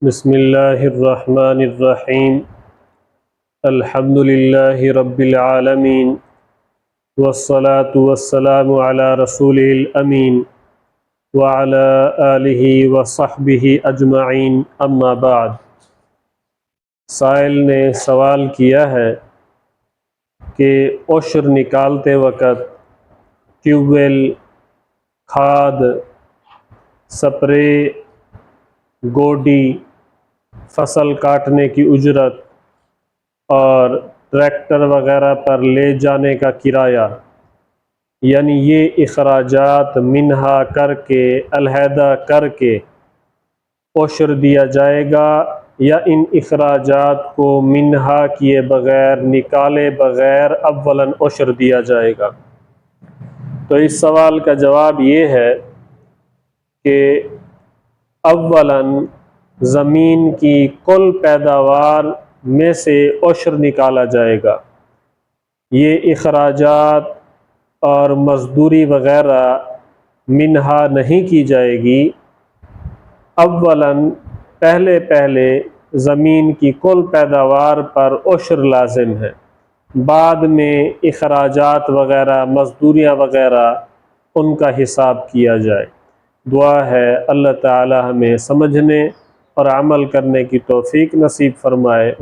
بسم اللہ الرحمن الرحیم الحمد للہ رب العالمین والصلاة والسلام علی رسولہ الامین وعلی آلہ وصحبہ اجمعین اما بعد۔ سائل نے سوال کیا ہے کہ عشر نکالتے وقت ٹیوب ویل، کھاد، سپرے، گوڈی، فصل کاٹنے کی اجرت اور ٹریکٹر وغیرہ پر لے جانے کا کرایہ، یعنی یہ اخراجات منہا کر کے علیحدہ کر کے عشر دیا جائے گا یا ان اخراجات کو منہا کیے بغیر، نکالے بغیر اولاً عشر دیا جائے گا؟ تو اس سوال کا جواب یہ ہے کہ اولاً زمین کی کل پیداوار میں سے عشر نکالا جائے گا۔ یہ اخراجات اور مزدوری وغیرہ منہا نہیں کی جائے گی۔ اولاً پہلے زمین کی کل پیداوار پر عشر لازم ہے، بعد میں اخراجات وغیرہ، مزدوریاں وغیرہ، ان کا حساب کیا جائے۔ دعا ہے اللہ تعالی ہمیں سمجھنے اور عمل کرنے کی توفیق نصیب فرمائے۔